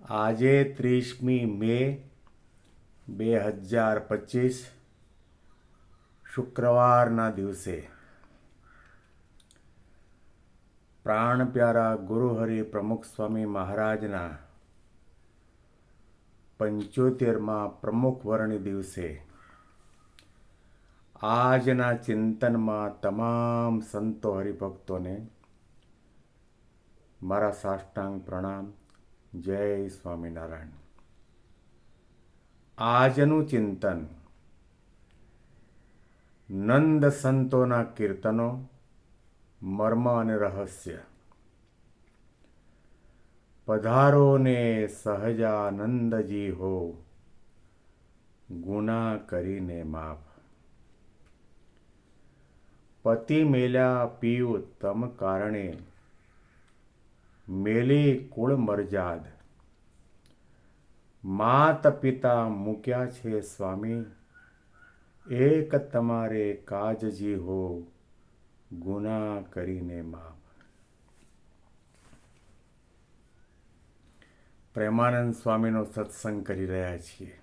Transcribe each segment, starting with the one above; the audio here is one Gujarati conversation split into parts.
આજે 30મી મે 2025 શુક્રવારના દિવસે પ્રાણ પ્યારા ગુરુહરિ પ્રમુખ સ્વામી મહારાજના 75મા પ્રમુખ વરણી દિવસે આજના ચિંતનમાં તમામ સંતો હરિભક્તોને મારા સાષ્ટાંગ પ્રણામ. જય સ્વામિનારાયણ. આજનું ચિંતન નંદ સંતોના કીર્તનો, મર્મ અને રહસ્ય. પધારો ને સહજાનંદજી હો, ગુના કરીને માફ. પતિ મેલ્યા પીયું તમ કારણે, મેલી કુળ મરજાદ. માત પિતા મૂક્યા છે સ્વામી, એક તમારે કાજજી હો, ગુના કરીને માફ. પ્રેમાનંદ સ્વામીનો સત્સંગ કરી રહ્યા છીએ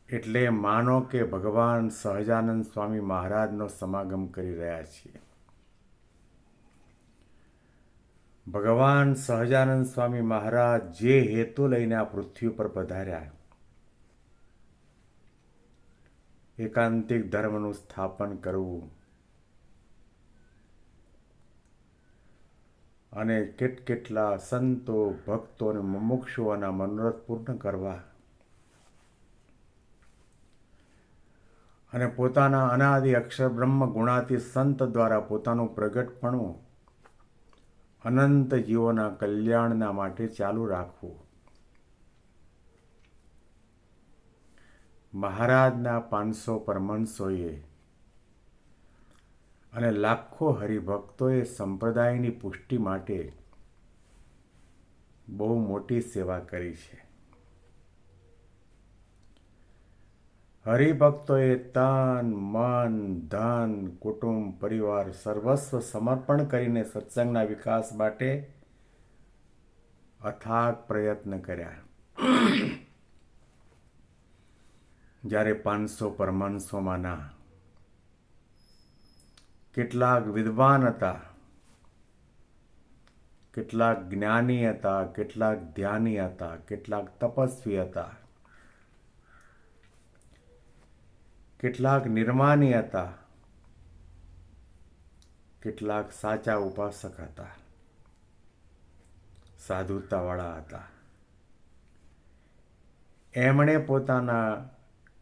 એટલે માનો કે ભગવાન સહજાનંદ સ્વામી મહારાજનો સમાગમ કરી રહ્યા છીએ. ભગવાન સહજાનંદ સ્વામી મહારાજ જે હેતુ લઈને આ પૃથ્વી પર પધાર્યા, એકાંતિક ધર્મનું સ્થાપન કરવું અને કેટલા સંતો ભક્તો અને મુમુક્ષુઓના મનોરથ પૂર્ણ કરવા અને પોતાના અનાદિ અક્ષર બ્રહ્મ ગુણાતી સંત દ્વારા પોતાનું પ્રગટપણું અનંત જીવોના કલ્યાણના માટે ચાલુ રાખવું. મહારાજના 500 પરમહંસોએ અને લાખો હરિભક્તોએ સંપ્રદાયની પુષ્ટિ માટે બહુ મોટી સેવા કરી છે. હરિભક્તોએ તન મન ધન કુટુંબ પરિવાર સર્વસ્વ સમર્પણ કરીને સત્સંગના વિકાસ માટે અથાગ પ્રયત્ન કર્યા. જ્યારે 500 પરમહંસોમાંના કેટલાક વિદ્વાન હતા, કેટલાક જ્ઞાની હતા, કેટલાક ધ્યાની હતા, કેટલાક તપસ્વી હતા, કેટલાક નિર્માની હતા, કેટલાક સાચા ઉપાસક હતા, સાધુતાવાળા હતા. એમણે પોતાના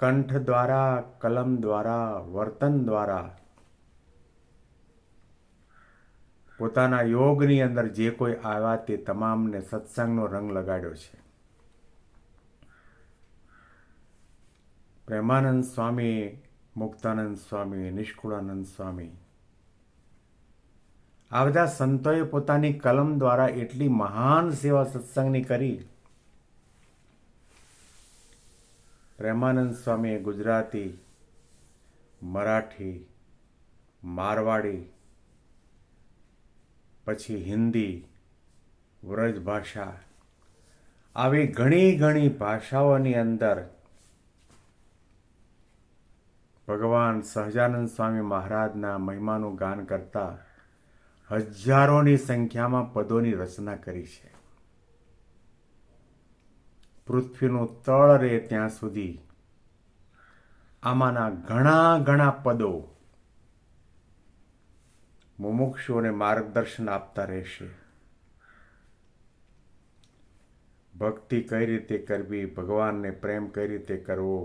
કંઠ દ્વારા, કલમ દ્વારા, વર્તન દ્વારા પોતાના યોગની અંદર જે કોઈ આવ્યા તે તમામને સત્સંગનો રંગ લગાડ્યો છે. પ્રેમાનંદ સ્વામી, મુક્તાનંદ સ્વામી, નિષ્કુળાનંદ સ્વામી, આ બધા સંતોએ પોતાની કલમ દ્વારા એટલી મહાન સેવા સત્સંગની કરી. પ્રેમાનંદ સ્વામીએ ગુજરાતી, મરાઠી, મારવાડી, પછી હિન્દી, વ્રજ ભાષા, આવી ઘણી ભાષાઓની અંદર ભગવાન સહજાનંદ સ્વામી મહારાજના મહિમાનું ગાન કરતા હજારોની સંખ્યામાં પદોની રચના કરી છે. પૃથ્વીનું તળ રહે ત્યાં સુધી આમાંના ઘણા પદો મુમુક્ષુઓને માર્ગદર્શન આપતા રહેશે. ભક્તિ કઈ રીતે કરવી, ભગવાનને પ્રેમ કઈ રીતે કરવો,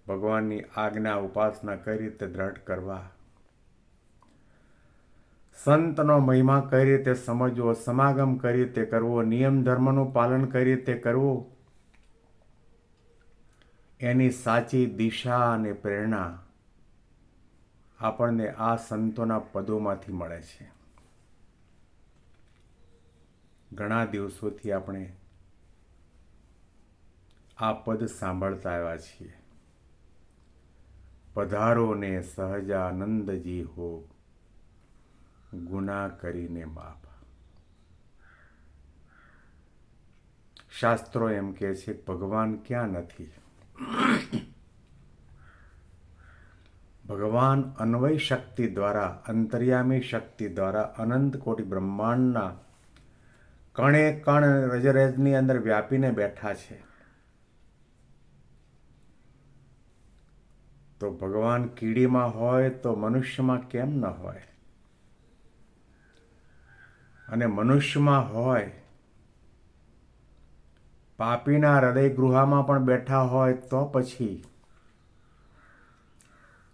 ભગવાનની આજ્ઞા ઉપાસના કઈ રીતે દ્રઢ કરવા, સંતનો મહિમા કઈ રીતે સમજવો, સમાગમ કઈ રીતે કરવો, નિયમ ધર્મનું પાલન કઈ રીતે કરવું, એની સાચી દિશા અને પ્રેરણા આપણને આ સંતોના પદોમાંથી મળે છે. ઘણા દિવસોથી આપણે આ પદ સાંભળતા આવ્યા છીએ. પધારો ને સહજાનંદજી હો, ગુના કરીને માફ. શાસ્ત્રો એમ કહે છે ભગવાન ક્યાં નથી. ભગવાન અન્વય શક્તિ દ્વારા, અંતર્યામી શક્તિ દ્વારા અનંત કોટી બ્રહ્માંડના કણે કણ રજરજની અંદર વ્યાપીને બેઠા છે. તો ભગવાન કીડીમાં હોય તો મનુષ્યમાં કેમ ન હોય? અને મનુષ્યમાં હોય, પાપીના હૃદય ગૃહામાં પણ બેઠા હોય તો પછી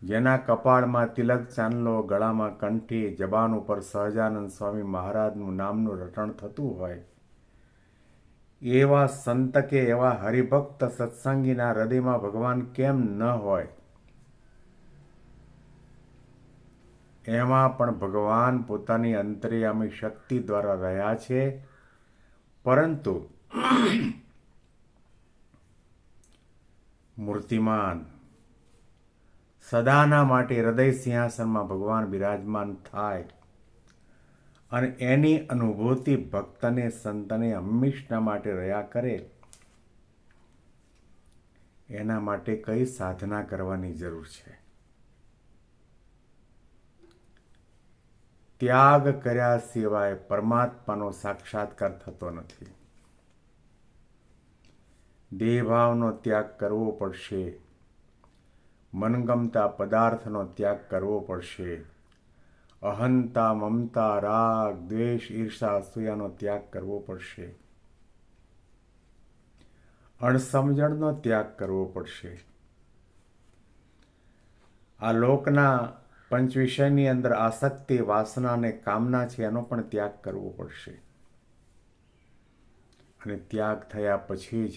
જેના કપાળમાં તિલક ચાંદલો, ગળામાં કંઠી, જબાન ઉપર સહજાનંદ સ્વામી મહારાજનું નામનું રટણ થતું હોય, એવા સંત કે એવા હરિભક્ત સત્સંગીના હૃદયમાં ભગવાન કેમ ન હોય? એમાં પણ ભગવાન પોતાની અંતર્યામી શક્તિ દ્વારા રહ્યા છે, પરંતુ મૂર્તિમાન સદાના માટે હૃદય સિંહાસનમાં ભગવાન બિરાજમાન થાય અને એની અનુભૂતિ ભક્તને સંતને હંમેશના માટે રહ્યા કરે, એના માટે કઈ સાધના કરવાની જરૂર છે? ત્યાગ કર્યા સિવાય પરમાત્માનો સાક્ષાત્કાર થતો નથી. દેહભાવનો ત્યાગ કરવો પડશે, મનગમતા પદાર્થનો ત્યાગ કરવો પડશે, અહંતા, મમતા, રાગ, દ્વેષ, ઈર્ષા, અસૂયાનો ત્યાગ કરવો પડશે, અણસમજણનો ત્યાગ કરવો પડશે. આ લોકના પંચ વિષયની અંદર આસક્તિ, વાસના અને કામના છે, એનો પણ ત્યાગ કરવો પડશે. અને ત્યાગ થયા પછી જ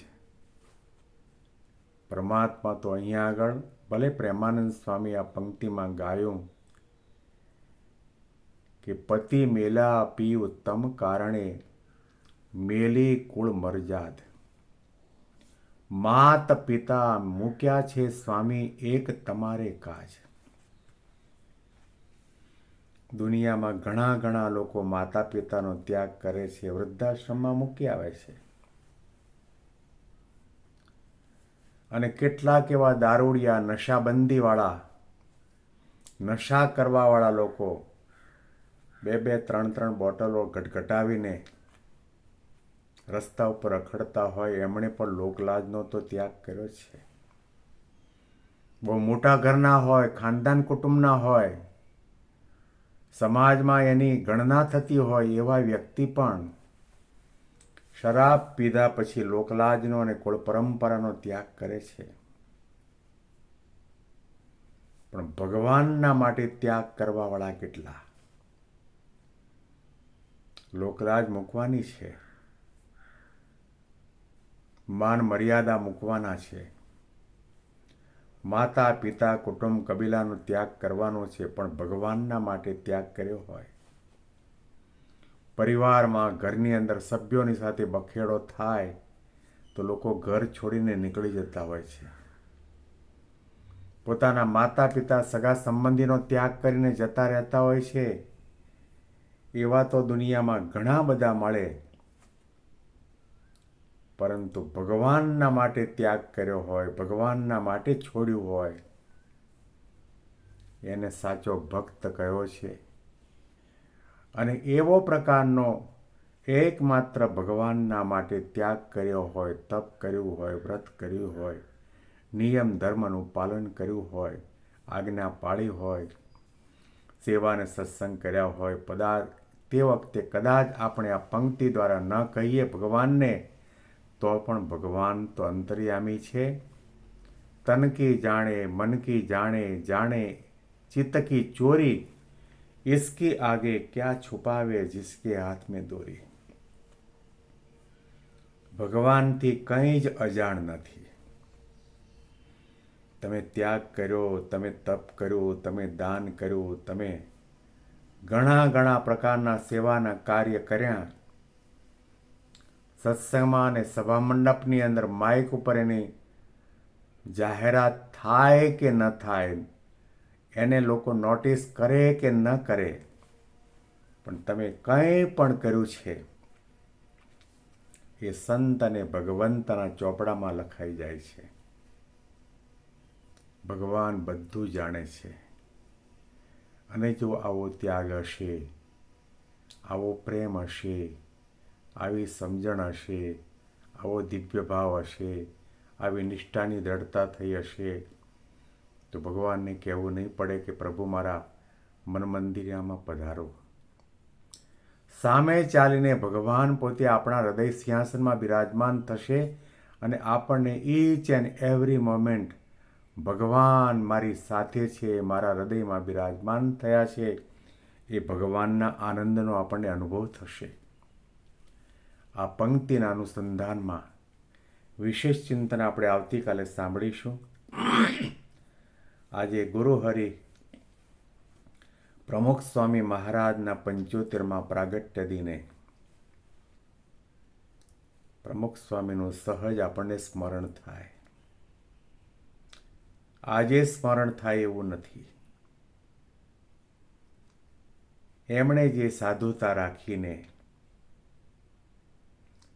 પરમાત્મા તો અહીંયા આગળ, ભલે પ્રેમાનંદ સ્વામી આ પંક્તિમાં ગાયું કે પતિ મેલા પી ઉત્તમ કારણે મેલી કુળ મરજાદ, માત પિતા મૂક્યા છે સ્વામી એક તમારે કાજ. દુનિયામાં ઘણા ઘણા લોકો માતા પિતાનો ત્યાગ કરે છે, વૃદ્ધાશ્રમમાં મૂકી આવે છે. અને કેટલાક એવા દારૂડિયા, નશાબંધીવાળા, નશા કરવાવાળા લોકો 2-2, 3-3 બોટલો ઘટઘટાવીને રસ્તા ઉપર રખડતા હોય, એમણે પણ લોકલાજનો તો ત્યાગ કર્યો છે. બહુ મોટા ઘરના હોય, ખાનદાન કુટુંબના હોય, સમાજમાં એની ગણના થતી હોય, એવા વ્યક્તિ પણ શરાબ પીધા પછી લોકલાજનો અને કુળ પરંપરાનો ત્યાગ કરે છે. પણ ભગવાનના માટે ત્યાગ કરવાવાળા કેટલા? લોકલાજ મૂકવાની છે, માન મર્યાદા મૂકવાના છે, માતા પિતા કુટુંબ કબીલાનો ત્યાગ કરવાનો છે, પણ ભગવાનના માટે ત્યાગ કર્યો હોય, પરિવારમાં ઘરની અંદર સભ્યોની સાથે બખેડો થાય તો લોકો ઘર છોડીને નીકળી જતા હોય છે. પોતાના માતા પિતા સગા સંબંધીનો ત્યાગ કરીને જતા રહેતા હોય છે. એવા તો દુનિયામાં ઘણા બધા મળે, પરંતુ ભગવાનના માટે ત્યાગ કર્યો હોય, ભગવાનના માટે છોડ્યું હોય, એને સાચો ભક્ત કયો છે. અને એવો પ્રકારનો એકમાત્ર ભગવાનના માટે ત્યાગ કર્યો હોય, તપ કર્યું હોય, વ્રત કર્યું હોય, નિયમ ધર્મનું પાલન કર્યું હોય, આજ્ઞા પાળી હોય, સેવા અને સત્સંગ કર્યા હોય, તે વખતે કદાચ આપણે આ પંક્તિ દ્વારા ન કહીએ ભગવાનને, તો પણ ભગવાન તો અંતર્યામી છે. તન કી જાણે, મન કી જાણે, જાણે ચિત્ત કી ચોરી, इसके आगे क्या છુપાવે जिसके हाथ में દોરી. ભગવાનથી કંઈ જ અજાણ નથી. તમે ત્યાગ કર્યો, તમે તપ કર્યું, તમે દાન કર્યું, તમે ઘણા ઘણા પ્રકારના સેવાના કાર્ય કર્યા, સત્સંગમાં અને સભા મંડપની અંદર માઇક ઉપર એની જાહેરાત થાય કે ન થાય, એને લોકો નોટિસ કરે કે ન કરે, પણ તમે કંઈ પણ કર્યું છે એ સંત અને ભગવંતના ચોપડામાં લખાઈ જાય છે. ભગવાન બધું જાણે છે. અને જો આવો ત્યાગ હશે, આવો પ્રેમ હશે, આવી સમજણ હશે, આવો દિવ્ય ભાવ હશે, આવી નિષ્ઠાની દ્રઢતા થઈ હશે, તો ભગવાનને કહેવું નહીં પડે કે પ્રભુ મારા મન મંદિરમાં પધારો. સામે ચાલીને ભગવાન પોતે આપણા હૃદય સિંહાસનમાં બિરાજમાન થશે અને આપણને ઈચ એન્ડ એવરી મોમેન્ટ ભગવાન મારી સાથે છે, મારા હૃદયમાં બિરાજમાન થયા છે, એ ભગવાનના આનંદનો આપણને અનુભવ થશે. આ પંક્તિના અનુસંધાનમાં વિશેષ ચિંતન આપણે આવતીકાલે સાંભળીશું. આજે ગુરુહરિ પ્રમુખ સ્વામી મહારાજના 75મા પ્રાગટ્ય દિને પ્રમુખ સ્વામીનું સહજ આપણને સ્મરણ થાય. આજે સ્મરણ થાય એવું નથી. એમણે જે સાધુતા રાખીને,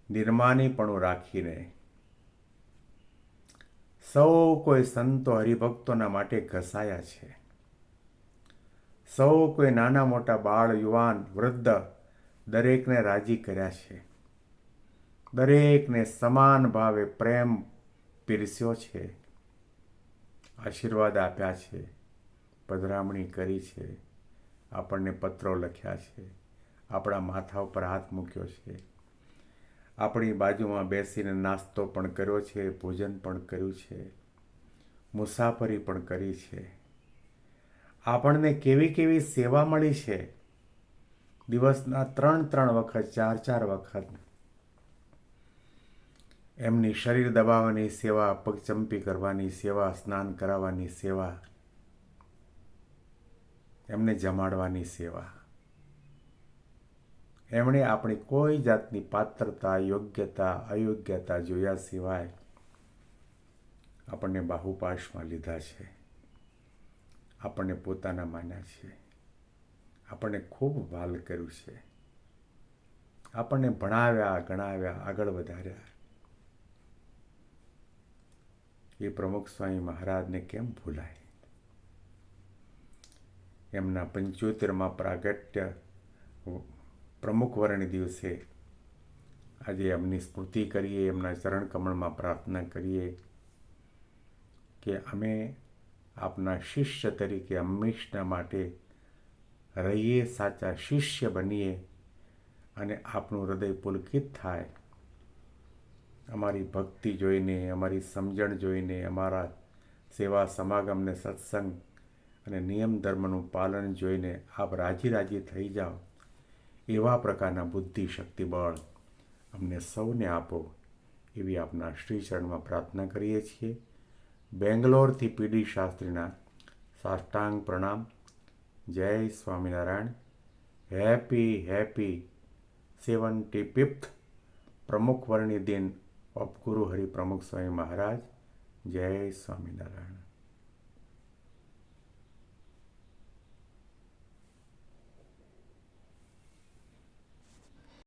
નિર્માનીપણું રાખીને સૌ કોઈ સંતો હરિભક્તોના માટે ઘસાયા છે. સૌ કોઈ નાના મોટા બાળ યુવાન વૃદ્ધ દરેકને રાજી કર્યા છે. દરેકને સમાન ભાવે પ્રેમ પીરસ્યો છે. આશીર્વાદ આપ્યા છે, પધરામણી કરી છે, આપણને પત્રો લખ્યા છે, આપણા માથા ઉપર હાથ મૂક્યો છે, આપણી બાજુમાં બેસીને નાસ્તો પણ કર્યો છે, ભોજન પણ કર્યું છે, મુસાફરી પણ કરી છે. આપણને કેવી કેવી સેવા મળી છે. દિવસના 3 વખત 4 વખત એમની શરીર દબાવવાની સેવા, પગચંપી કરવાની સેવા, સ્નાન કરાવવાની સેવા, એમને જમાડવાની સેવા. એમણે આપણી કોઈ જાતની પાત્રતા, યોગ્યતા, અયોગ્યતા જોયા સિવાય આપણને બાહુપાશમાં લીધા છે. આપણને પોતાના માન્યા છે. આપણને ખૂબ વ્હાલ કર્યું છે. આપણને ભણાવ્યા, ગણાવ્યા, આગળ વધાર્યા. એ પ્રમુખ સ્વામી મહારાજને કેમ ભૂલાય? એમના 75મા પ્રાગટ્ય પ્રમુખ વરણી દિવસે આજે એમની સ્મૃતિ કરીએ, એમના ચરણ કમળમાં પ્રાર્થના કરીએ કે અમે આપના શિષ્ય તરીકે હંમેશના માટે રહીએ, સાચા શિષ્ય બનીએ અને આપનું હૃદય પુલકિત થાય. અમારી ભક્તિ જોઈને, અમારી સમજણ જોઈને, અમારા સેવા સમાગમને, સત્સંગ અને નિયમ ધર્મનું પાલન જોઈને આપ રાજી થઈ જાઓ. એવા પ્રકારના બુદ્ધિ શક્તિ બળ અમને સૌને આપો, એવી આપના શ્રીચરણમાં પ્રાર્થના કરીએ છીએ. બેંગ્લોરથી પીડી શાસ્ત્રીના સાષ્ટાંગ પ્રણામ. જય સ્વામિનારાયણ. હેપી 75th પ્રમુખ વર્ણી દિન ઓફ ગુરુ હરિ પ્રમુખ સ્વામી મહારાજ. જય સ્વામિનારાયણ.